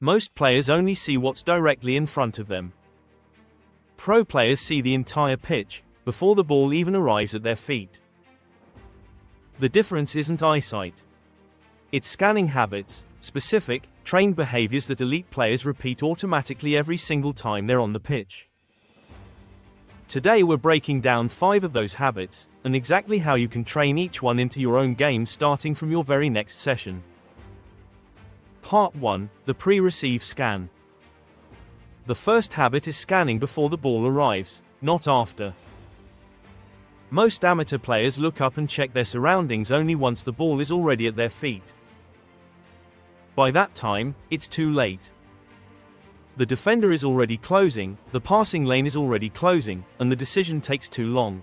Most players only see what's directly in front of them. Pro players see the entire pitch, before the ball even arrives at their feet. The difference isn't eyesight. It's scanning habits, specific, trained behaviors that elite players repeat automatically every single time they're on the pitch. Today we're breaking down 5 of those habits, and exactly how you can train each one into your own game starting from your very next session. Part 1. The pre-receive scan. The first habit is scanning before the ball arrives, not after. Most amateur players look up and check their surroundings only once the ball is already at their feet. By that time, it's too late. The defender is already closing, the passing lane is already closing, and the decision takes too long.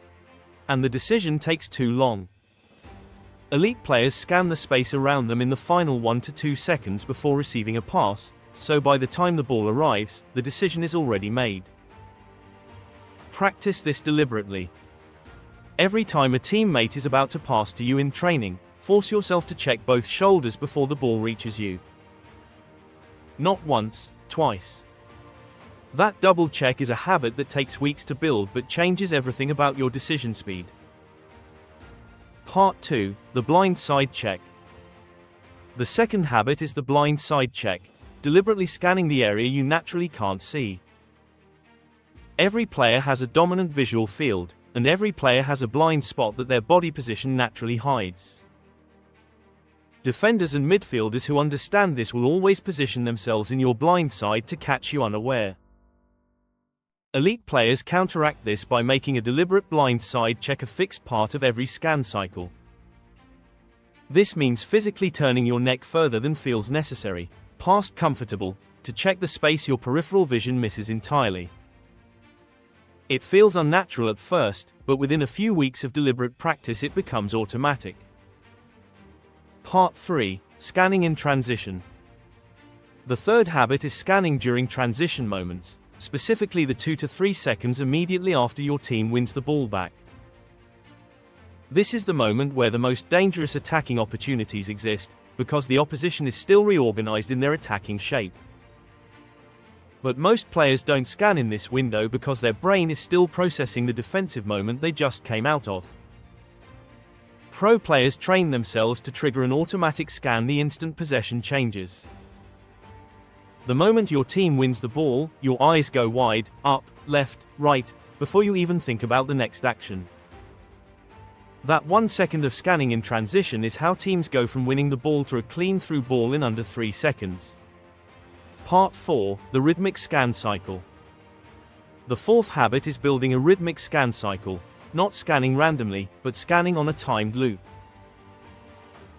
Elite players scan the space around them in the final 1 to 2 seconds before receiving a pass, so by the time the ball arrives, the decision is already made. Practice this deliberately. Every time a teammate is about to pass to you in training, force yourself to check both shoulders before the ball reaches you. Not once, twice. That double check is a habit that takes weeks to build but changes everything about your decision speed. Part 2. The blind side check. The second habit is the blind side check, deliberately scanning the area you naturally can't see. Every player has a dominant visual field, and every player has a blind spot that their body position naturally hides. Defenders and midfielders who understand this will always position themselves in your blind side to catch you unaware. Elite players counteract this by making a deliberate blind side check a fixed part of every scan cycle. This means physically turning your neck further than feels necessary, past comfortable, to check the space your peripheral vision misses entirely. It feels unnatural at first, but within a few weeks of deliberate practice it becomes automatic. Part 3. Scanning in transition. The third habit is scanning during transition moments, specifically the 2 to 3 seconds immediately after your team wins the ball back. This is the moment where the most dangerous attacking opportunities exist, because the opposition is still reorganized in their attacking shape. But most players don't scan in this window because their brain is still processing the defensive moment they just came out of. Pro players train themselves to trigger an automatic scan the instant possession changes. The moment your team wins the ball, your eyes go wide, up, left, right, before you even think about the next action. That 1 second of scanning in transition is how teams go from winning the ball to a clean through ball in under 3 seconds. Part 4. The rhythmic scan cycle. The fourth habit is building a rhythmic scan cycle, not scanning randomly, but scanning on a timed loop.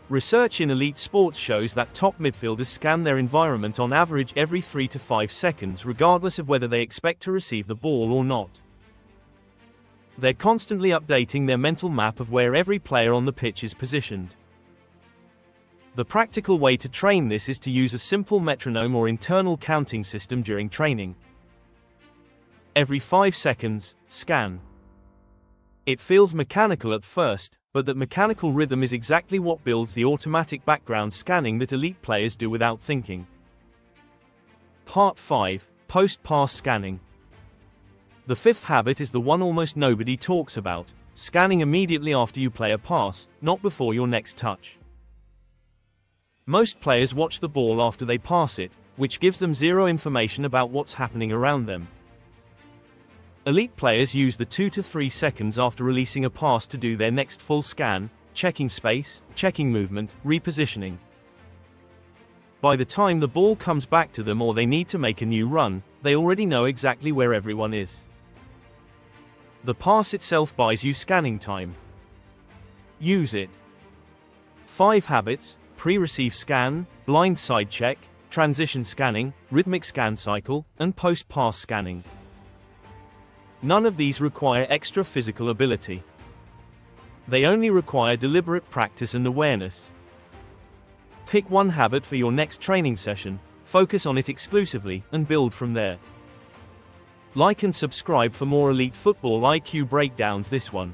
Research in elite sports shows that top midfielders scan their environment on average every 3 to 5 seconds regardless of whether they expect to receive the ball or not. They're constantly updating their mental map of where every player on the pitch is positioned. The practical way to train this is to use a simple metronome or internal counting system during training. Every 5 seconds, scan. It feels mechanical at first, but that mechanical rhythm is exactly what builds the automatic background scanning that elite players do without thinking. Part 5. Post-pass scanning. The fifth habit is the one almost nobody talks about, scanning immediately after you play a pass, not before your next touch. Most players watch the ball after they pass it, which gives them zero information about what's happening around them. Elite players use the 2 to 3 seconds after releasing a pass to do their next full scan, checking space, checking movement, repositioning. By the time the ball comes back to them or they need to make a new run, they already know exactly where everyone is. The pass itself buys you scanning time. Use it. 5 habits: pre-receive scan, blind side check, transition scanning, rhythmic scan cycle, and post-pass scanning. None of these require extra physical ability. They only require deliberate practice and awareness. Pick one habit for your next training session, focus on it exclusively, and build from there. Like and subscribe for more elite football IQ breakdowns. This one.